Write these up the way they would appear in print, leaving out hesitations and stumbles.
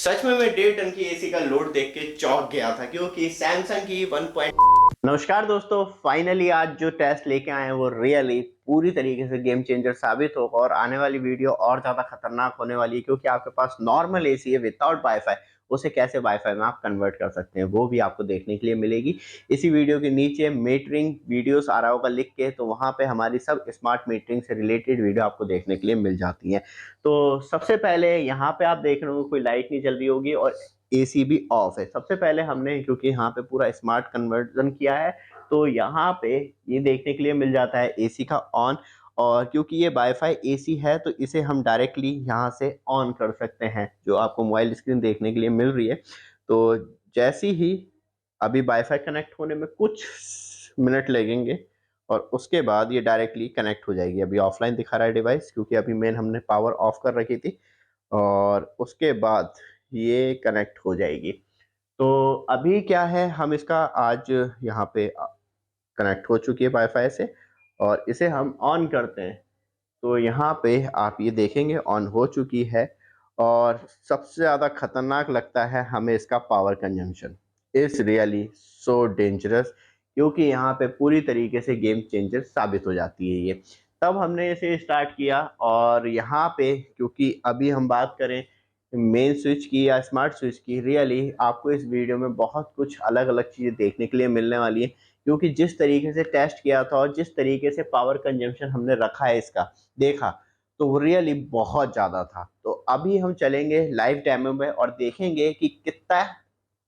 सच में मैं 1.5 टन की एसी का लोड देख के चौंक गया था क्योंकि सैमसंग की 1 नमस्कार दोस्तों, फाइनली आज जो टेस्ट लेके आए हैं वो रियली पूरी तरीके से गेम चेंजर साबित होगा और आने वाली वीडियो और ज़्यादा खतरनाक होने वाली है क्योंकि आपके पास नॉर्मल एसी है विदाउट वाईफाई, उसे कैसे वाईफाई में आप कन्वर्ट कर सकते हैं वो भी आपको देखने के लिए मिलेगी। इसी वीडियो के नीचे मीटरिंग वीडियोस आ रहा होगा लिख के, तो वहाँ पे हमारी सब स्मार्ट मीटरिंग से रिलेटेड वीडियो आपको देखने के लिए मिल जाती हैं। तो सबसे पहले यहाँ पे आप देख रहे हो कोई लाइट नहीं चल रही होगी और एसी भी ऑफ है। सबसे पहले हमने क्योंकि यहाँ पे पूरा स्मार्ट कन्वर्जन किया है तो यहाँ पे ये देखने के लिए मिल जाता है एसी का ऑन, और क्योंकि ये वाईफाई एसी है तो इसे हम डायरेक्टली यहाँ से ऑन कर सकते हैं जो आपको मोबाइल स्क्रीन देखने के लिए मिल रही है। तो जैसी ही अभी वाईफाई कनेक्ट होने में कुछ मिनट लगेंगे और उसके बाद ये डायरेक्टली कनेक्ट हो जाएगी। अभी ऑफलाइन दिखा रहा है डिवाइस क्योंकि अभी मेन हमने पावर ऑफ कर रखी थी और उसके बाद ये कनेक्ट हो जाएगी। तो अभी क्या है, हम इसका आज यहाँ पे कनेक्ट हो चुकी है वाईफाई से और इसे हम ऑन करते हैं तो यहाँ पे आप ये देखेंगे ऑन हो चुकी है। और सबसे ज़्यादा खतरनाक लगता है हमें इसका power consumption, it's really so dangerous क्योंकि यहाँ पे पूरी तरीके से गेम चेंजर साबित हो जाती है ये। तब हमने इसे स्टार्ट किया और यहाँ पे क्योंकि अभी हम बात करें मेन स्विच की या स्मार्ट स्विच की, रियली आपको इस वीडियो में बहुत कुछ अलग अलग चीज़ें देखने के लिए मिलने वाली है क्योंकि जिस तरीके से टेस्ट किया था और जिस तरीके से पावर कंजम्पशन हमने रखा है इसका देखा तो वो रियली बहुत ज़्यादा था। तो अभी हम चलेंगे लाइव डेमो में और देखेंगे कि कितना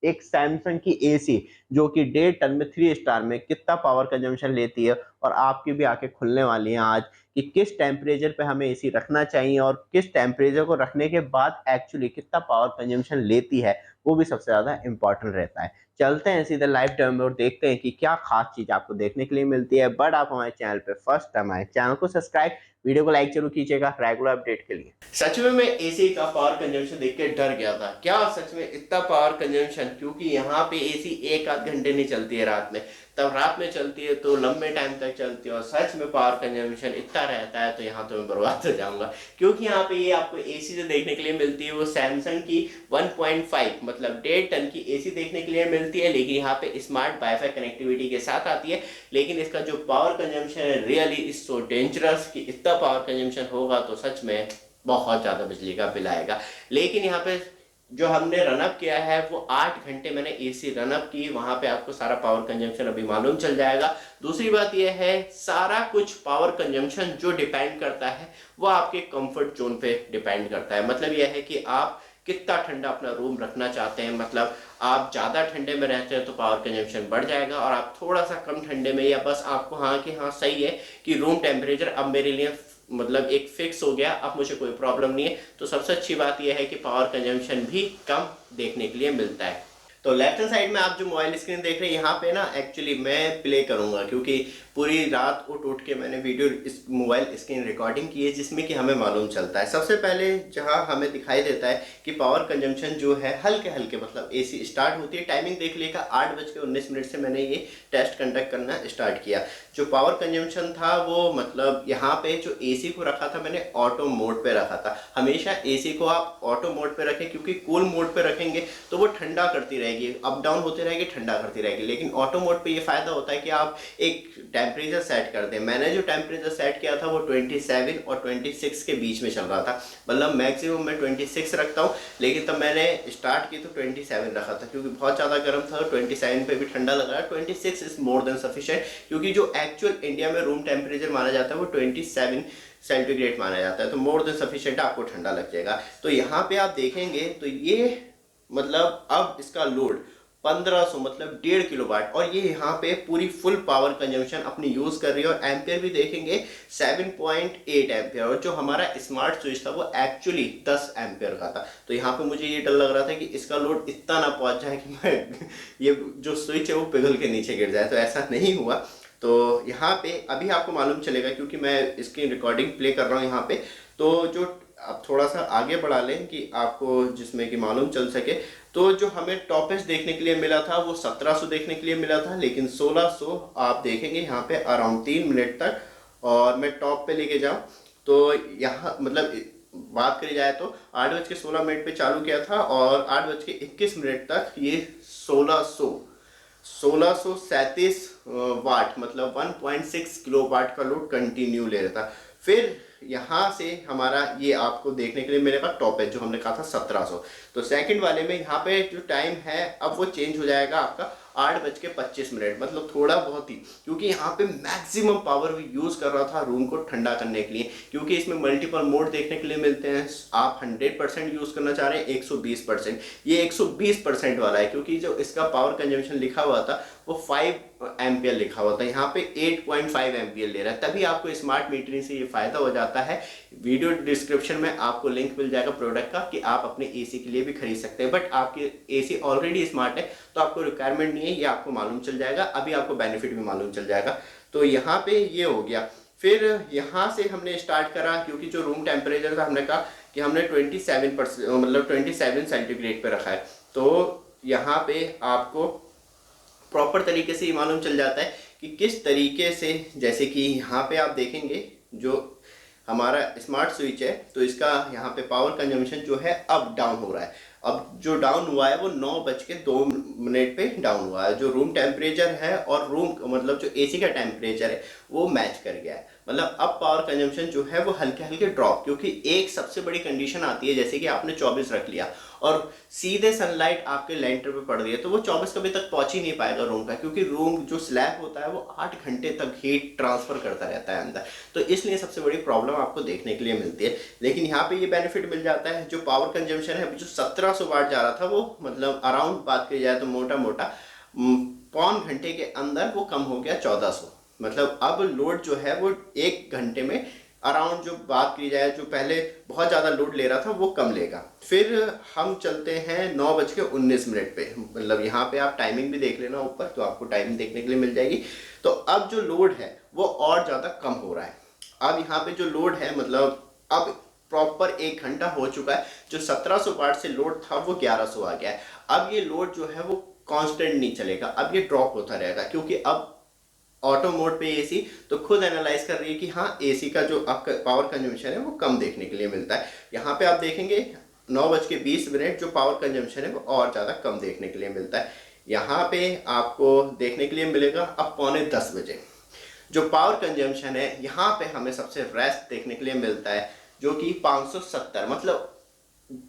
एक सैमसंग की एसी जो कि 1.5 टन में 3 स्टार में कितना पावर कंजम्पशन लेती है। और आपकी भी आंखें खुलने वाली हैं आज कि किस टेम्परेचर पे हमें एसी रखना चाहिए और किस टेम्परेचर को रखने के बाद एक्चुअली कितना पावर कंजम्पशन लेती है, वो भी सबसे ज़्यादा इंपॉर्टेंट रहता है। चलते हैं सीधे लाइव डेमो और देखते हैं कि क्या खास चीज़ आपको देखने के लिए मिलती है। बट आप हमारे चैनल पे फर्स्ट टाइम आए, चैनल को सब्सक्राइब, वीडियो को लाइक जरूर कीजिएगा रेगुलर अपडेट के लिए। सच में मैं एसी का पावर कंजम्पशन देख के डर गया था, क्या सच में इतना पावर कंजम्पशन, क्योंकि यहाँ पे एसी एक आध घंटे नहीं चलती है रात में, तब रात में चलती है तो लंबे टाइम तक चलती है और सच में पावर कंजम्पशन इतना रहता है तो यहाँ तो मैं बर्बाद हो जाऊंगा। क्योंकि यहाँ पे ये आपको एसी जो देखने के लिए मिलती है वो सैमसंग की 1.5 मतलब 1.5 टन की एसी देखने के लिए मिलती है, लेकिन यहाँ पे स्मार्ट वाईफाई कनेक्टिविटी के साथ आती है। लेकिन इसका जो पावर कंजम्पशन है रियली इज सो डेंजरस कि इतना पावर कंजम्पशन होगा तो सच में बहुत ज़्यादा बिजली का बिल आएगा। लेकिन यहाँ पे जो हमने रनअप किया है वो 8 घंटे मैंने एसी रनअप की, वहां पे आपको सारा पावर कंजम्पशन अभी मालूम चल जाएगा। दूसरी बात यह है सारा कुछ पावर कंजम्पशन जो डिपेंड करता है वो आपके कंफर्ट जोन पे डिपेंड करता है। मतलब यह है कि आप कितना ठंडा अपना रूम रखना चाहते हैं। मतलब आप ज़्यादा ठंडे में रहते हैं तो पावर कंजम्पशन बढ़ जाएगा और आप थोड़ा सा कम ठंडे में या बस आपको हाँ कि हाँ सही है कि रूम टेम्परेचर अब मेरे लिए मतलब एक फिक्स हो गया, अब मुझे कोई प्रॉब्लम नहीं है, तो सबसे अच्छी बात यह है कि पावर कंजम्पशन भी कम देखने के लिए मिलता है। तो लेफ्ट हैंड साइड में आप जो मोबाइल स्क्रीन देख रहे हैं यहाँ पे ना एक्चुअली मैं प्ले करूंगा क्योंकि पूरी रात उठ के मैंने वीडियो इस मोबाइल स्क्रीन रिकॉर्डिंग की है जिसमें कि हमें मालूम चलता है। सबसे पहले जहाँ हमें दिखाई देता है कि पावर कंजम्पशन जो है हल्के हल्के मतलब एसी स्टार्ट होती है, टाइमिंग देख लेगा 8:19 से मैंने ये टेस्ट कंडक्ट करना स्टार्ट किया। जो पावर कंजम्पशन था वो मतलब यहाँ पे जो एसी को रखा था मैंने ऑटो मोड पे रखा था। हमेशा एसी को आप ऑटो मोड पे रखें क्योंकि कूल मोड पे रखेंगे तो वो ठंडा करती रहेगी, अप डाउन होते रहेगी, ठंडा करती रहेगी। लेकिन ऑटो मोड पे ये फायदा होता है कि आप एक टेम्परेचर सेट कर दें। मैंने जो टेम्परेचर सेट किया था वो 27 और 26 के बीच में चल रहा था, मतलब मैक्सिमम मैं 26 रखता हूँ, लेकिन तब मैंने स्टार्ट की तो 27 रखा था क्योंकि बहुत ज़्यादा गर्म था। 27 पे भी ठंडा लग रहा है, 26 इज मोर देन सफिशिएंट क्योंकि जो एक्चुअल इंडिया में रूम टेम्परेचर माना जाता है वो 27 सेंटीग्रेड माना जाता है, तो मोर देन सफिशिएंट आपको ठंडा लग जाएगा। तो यहाँ पे आप देखेंगे तो ये मतलब अब इसका लोड 1500 मतलब 1.5 किलोवाट और ये यहाँ पे पूरी फुल पावर कंजम्पशन अपनी यूज कर रही है। और एम्पियर भी देखेंगे 7.8 एम्पियर और जो हमारा स्मार्ट स्विच था वो एक्चुअली 10 एम्पियर का था। तो यहाँ पे मुझे ये डर लग रहा था कि इसका लोड इतना ना पहुंच जाए कि मैं ये जो स्विच है वो पिघल के नीचे गिर जाए, तो ऐसा नहीं हुआ। तो यहाँ पे अभी आपको मालूम चलेगा क्योंकि मैं इसकी रिकॉर्डिंग प्ले कर रहा हूँ यहाँ पे। तो जो आप थोड़ा सा आगे बढ़ा लें कि आपको जिसमें कि मालूम चल सके, तो जो हमें टॉपेस्ट देखने के लिए मिला था वो 1700 देखने के लिए मिला था, लेकिन 1600 आप देखेंगे यहाँ पे अराउंड 3 मिनट तक। और मैं टॉप पे लेके जाऊँ तो यहाँ बात करी जाए तो 8:16 पे चालू किया था और 8:21 तक ये 1637 वाट मतलब 1.6 किलो वाट का लोड कंटिन्यू ले रहा था। फिर यहाँ से हमारा ये आपको देखने के लिए मिलेगा टॉप एज जो हमने कहा था 1700। तो सेकंड वाले में यहाँ पे जो टाइम है अब वो चेंज हो जाएगा आपका 8:25 मतलब थोड़ा बहुत ही, क्योंकि यहाँ पे मैक्सिमम पावर भी यूज़ कर रहा था रूम को ठंडा करने के लिए, क्योंकि इसमें मल्टीपल मोड देखने के लिए मिलते हैं। आप 100% यूज़ करना चाह रहे हैं 120%, ये 120% वाला है, क्योंकि जो इसका पावर कंजम्पशन लिखा हुआ था वो 5 एम्पियर लिखा हुआ था, यहाँ पे 8.5 एम्पियर ले रहा है। तभी आपको स्मार्ट मीटरिंग से ये फायदा हो जाता है। वीडियो डिस्क्रिप्शन में आपको लिंक मिल जाएगा प्रोडक्ट का कि आप अपने एसी के लिए भी खरीद सकते हैं, बट आपके एसी ऑलरेडी स्मार्ट है तो आपको रिक्वायरमेंट नहीं है, ये आपको मालूम चल जाएगा। अभी आपको बेनिफिट भी मालूम चल जाएगा। तो यहाँ पे ये हो गया। फिर यहाँ से हमने स्टार्ट करा, क्योंकि जो रूम टेम्परेचर था हमने कहा कि हमने 27% मतलब 27 सेंटीग्रेड पे रखा है। तो यहाँ पे आपको प्रॉपर तरीके से ये मालूम चल जाता है कि किस तरीके से, जैसे कि यहाँ पे आप देखेंगे जो हमारा स्मार्ट स्विच है तो इसका यहाँ पे पावर कंजम्पशन जो है अब डाउन हो रहा है। अब जो डाउन हुआ है वो 9:02 पे डाउन हुआ है। जो रूम टेम्परेचर है और रूम मतलब जो एसी का टेम्परेचर है वो मैच कर गया है। मतलब अब पावर कंजम्पशन जो है वो हल्के हल्के ड्रॉप, क्योंकि एक सबसे बड़ी कंडीशन आती है जैसे कि आपने 24 रख लिया और सीधे सनलाइट आपके लेंटर पे पड़ रही है तो वो 24 कभी तक पहुंच ही नहीं पाएगा रूम का, क्योंकि रूम जो स्लैब होता है वो 8 घंटे तक हीट ट्रांसफर करता रहता है अंदर। तो इसलिए सबसे बड़ी प्रॉब्लम आपको देखने के लिए मिलती है। लेकिन यहाँ पे ये बेनिफिट मिल जाता है, जो पावर कंजम्पशन है जो 1700 वाट जा रहा था वो मतलब अराउंड बात की जाए तो मोटा मोटा पौन घंटे के अंदर वो कम हो गया 1400। मतलब अब लोड जो है वो 1 घंटे में अराउंड जो बात की जाए जो पहले बहुत ज़्यादा लोड ले रहा था वो कम लेगा। फिर हम चलते हैं 9:19 पे, मतलब यहाँ पे आप टाइमिंग भी देख लेना ऊपर तो आपको टाइमिंग देखने के लिए मिल जाएगी। तो अब जो लोड है वो और ज़्यादा कम हो रहा है। अब यहाँ पे जो लोड है मतलब अब प्रॉपर 1 घंटा हो चुका है। जो 1700 वाट से लोड था वो 1100 आ गया है। अब ये लोड जो है वो कांस्टेंट नहीं चलेगा, अब ये ड्रॉप होता रहेगा, क्योंकि अब ऑटो मोड पे एसी तो खुद एनालाइज कर रही है कि हाँ एसी का जो आपका पावर कंजम्पशन है वो कम देखने के लिए मिलता है। यहाँ पे आप देखेंगे 9:20 जो पावर कंजम्पशन है वो और ज़्यादा कम देखने के लिए मिलता है। यहाँ पे आपको देखने के लिए मिलेगा अब 9:45 जो पावर कंजम्पशन है यहाँ पे हमें सबसे रेस्ट देखने के लिए मिलता है, जो कि 570 मतलब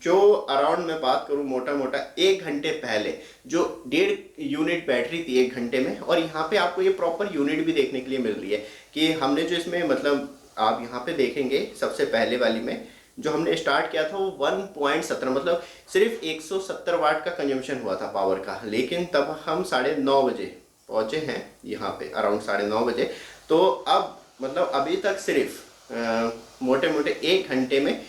जो अराउंड मैं बात करूं मोटा मोटा 1 घंटे पहले जो 1.5 यूनिट बैटरी थी 1 घंटे में, और यहाँ पे आपको ये प्रॉपर यूनिट भी देखने के लिए मिल रही है कि हमने जो इसमें मतलब आप यहाँ पे देखेंगे सबसे पहले वाली में जो हमने स्टार्ट किया था वो 1.17 मतलब सिर्फ 170 वाट का कंजम्पशन हुआ था पावर का। लेकिन तब हम 9:30 बजे पहुँचे हैं यहाँ पे अराउंड 9:30 बजे। तो अब मतलब अभी तक सिर्फ मोटे मोटे 1 घंटे में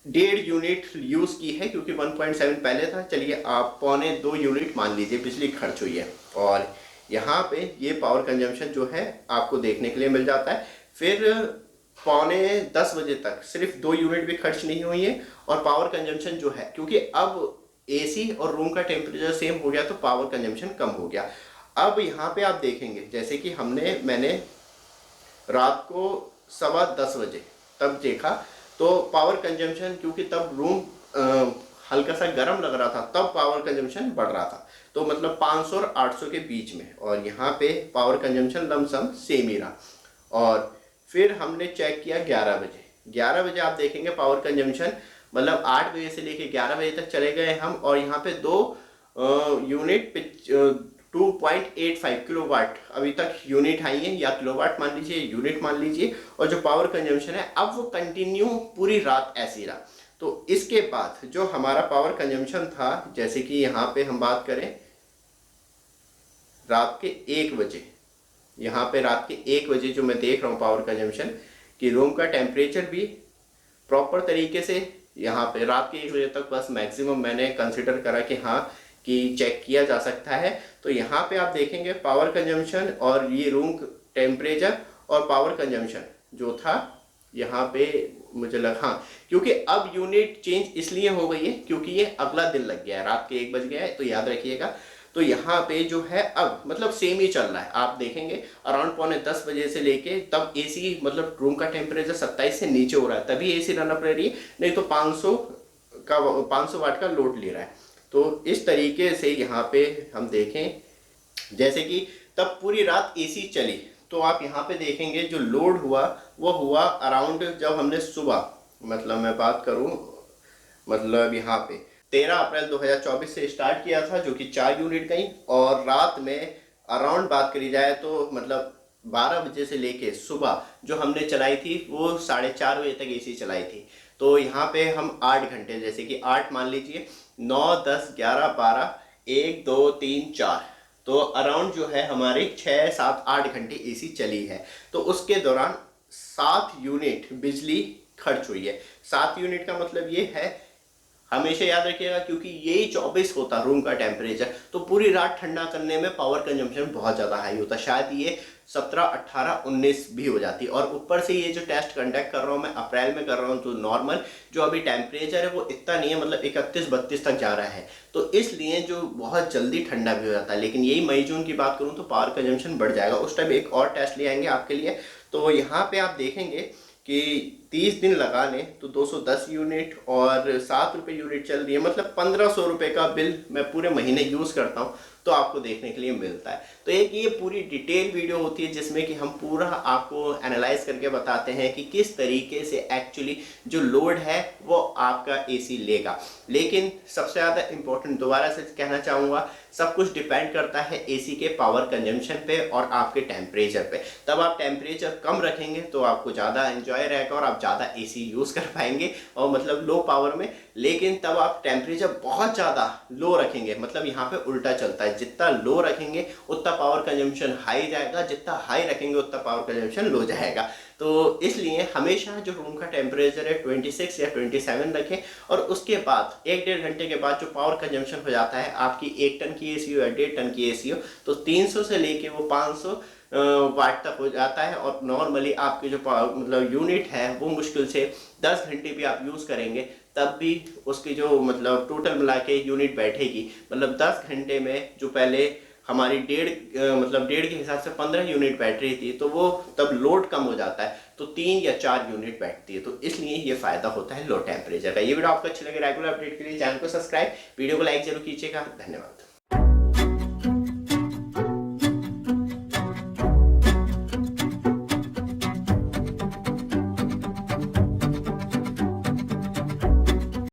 1.5 यूनिट यूज़ की है, क्योंकि 1.7 पहले था। चलिए आप 1.25 यूनिट मान लीजिए बिजली खर्च हुई है, और यहाँ पे ये पावर कंजम्पशन जो है आपको देखने के लिए मिल जाता है। फिर 9:45 बजे तक सिर्फ 2 यूनिट भी खर्च नहीं हुई है, और पावर कंजम्पशन जो है क्योंकि अब एसी और रूम का टेम्परेचर सेम हो गया तो पावर कंजम्पशन कम हो गया। अब यहाँ पे आप देखेंगे जैसे कि मैंने रात को 10:15 बजे तब देखा तो पावर कंजम्पशन, क्योंकि तब रूम हल्का सा गर्म लग रहा था तब पावर कंजम्पशन बढ़ रहा था, तो मतलब 500 और 800 के बीच में, और यहाँ पे पावर कंजम्पशन लमसम सेम ही रहा। और फिर हमने चेक किया 11 बजे। 11 बजे आप देखेंगे पावर कंजम्पशन मतलब 8 बजे से लेके 11 बजे तक चले गए हम, और यहाँ पे 2 यूनिट 2.85 किलोवाट अभी तक यूनिट आई है, या किलोवाट मान लीजिए यूनिट मान लीजिए। और जो पावर कंजम्पशन है अब वो कंटिन्यू पूरी रात ऐसे ही रहा। तो इसके बाद जो हमारा पावर कंजम्पशन था, जैसे कि यहाँ पे हम बात करें रात के 1 बजे, यहाँ पे रात के 1 बजे जो मैं देख रहा हूँ पावर कंजम्पशन कि रूम का टेम्परेचर भी प्रॉपर तरीके से यहाँ पे रात के 1 बजे तक बस मैक्सिमम मैंने कंसिडर करा कि हाँ कि चेक किया जा सकता है। तो यहाँ पे आप देखेंगे पावर कंजम्पशन और ये रूम टेम्परेचर और पावर कंजम्पशन जो था यहाँ पे मुझे लगा, हाँ क्योंकि अब यूनिट चेंज इसलिए हो गई है क्योंकि ये अगला दिन लग गया है, रात के 1 बज गया है तो याद रखिएगा। तो यहाँ पे जो है अब मतलब सेम ही चल रहा है। आप देखेंगे अराउंड पौने 10 बजे से लेके तब एसी मतलब रूम का टेम्परेचर 27 से नीचे हो रहा है, तभी एसी रन अप रह रही है, नहीं तो 500 वाट का लोड ले रहा है। तो इस तरीके से यहाँ पे हम देखें, जैसे कि तब पूरी रात एसी चली, तो आप यहाँ पे देखेंगे जो लोड हुआ वो हुआ अराउंड, जब हमने सुबह मतलब मैं बात करूँ मतलब यहाँ पे 13 अप्रैल 2024 से स्टार्ट किया था, जो कि 4 यूनिट गई, और रात में अराउंड बात करी जाए तो मतलब 12 बजे से लेके सुबह जो हमने चलाई थी वो 4:30 बजे तक एसी चलाई थी। तो यहाँ पे हम 8 घंटे, जैसे कि 8 मान लीजिए, 9 10 11 12 1 2 3 4, तो अराउंड जो है हमारे 6 7 8 घंटे एसी चली है। तो उसके दौरान 7 यूनिट बिजली खर्च हुई है। 7 यूनिट का मतलब ये है, हमेशा याद रखिएगा, क्योंकि यही 24 होता रूम का टेम्परेचर, तो पूरी रात ठंडा करने में पावर कंजम्पशन बहुत ज़्यादा हाई होता, शायद ये 17 18 19 भी हो जाती। और ऊपर से ये जो टेस्ट कंडक्ट कर रहा हूँ मैं अप्रैल में कर रहा हूँ, तो नॉर्मल जो अभी टेम्परेचर है वो इतना नहीं है, मतलब 31 32 तक जा रहा है, तो इसलिए जो बहुत जल्दी ठंडा भी हो जाता है। लेकिन यही मई जून की बात करूँ तो पावर कंजम्पशन बढ़ जाएगा, उस टाइम एक और टेस्ट ले आएंगे आपके लिए। तो यहाँ पे आप देखेंगे कि 30 दिन लगा लें तो 210 यूनिट और 7 रुपये यूनिट चल रही है, मतलब 1500 रुपये का बिल मैं पूरे महीने यूज़ करता हूँ, तो आपको देखने के लिए मिलता है। तो एक ये पूरी डिटेल वीडियो होती है जिसमें कि हम पूरा आपको एनालाइज करके बताते हैं कि किस तरीके से एक्चुअली जो लोड है वो आपका एसी लेगा। लेकिन सबसे ज़्यादा इम्पोर्टेंट, दोबारा से कहना चाहूँगा, सब कुछ डिपेंड करता है एसी के पावर कंजम्पशन पे और आपके टेम्परेचर पे। तब आप टेम्परेचर कम रखेंगे तो आपको ज़्यादा एंजॉय रहेगा और आप ज़्यादा एसी यूज़ कर पाएंगे, और मतलब लो पावर में। लेकिन तब आप टेम्परेचर बहुत ज़्यादा लो रखेंगे, मतलब यहाँ पे उल्टा चलता है, जितना लो रखेंगे उतना पावर कंजम्पशन हाई जाएगा, जितना हाई रखेंगे उतना पावर कंजम्पशन लो जाएगा। तो इसलिए हमेशा जो रूम का टेम्परेचर है 26 या 27 रखें, और उसके बाद 1 डेढ़ घंटे के बाद जो पावर कंजम्पशन हो जाता है, आपकी 1 टन की एसी हो या 1.5 टन की एसी हो, तो 300 से लेके वो 500 वाट तक हो जाता है। और नॉर्मली आपके जो मतलब यूनिट है वो मुश्किल से 10 घंटे भी आप यूज़ करेंगे तब भी उसकी जो मतलब टोटल मिला के यूनिट बैठेगी, मतलब 10 घंटे में जो पहले हमारी डेढ़ के हिसाब से 15 यूनिट बैठ रही थी, तो वो तब लोड कम हो जाता है, तो 3 या 4 यूनिट बैठती है। तो इसलिए ये फायदा होता है लो टेम्परेचर का। ये वीडियो आपको अच्छी लगे, रेगुलर अपडेट के लिए चैनल को सब्सक्राइब, वीडियो को लाइक जरूर कीजिएगा। धन्यवाद।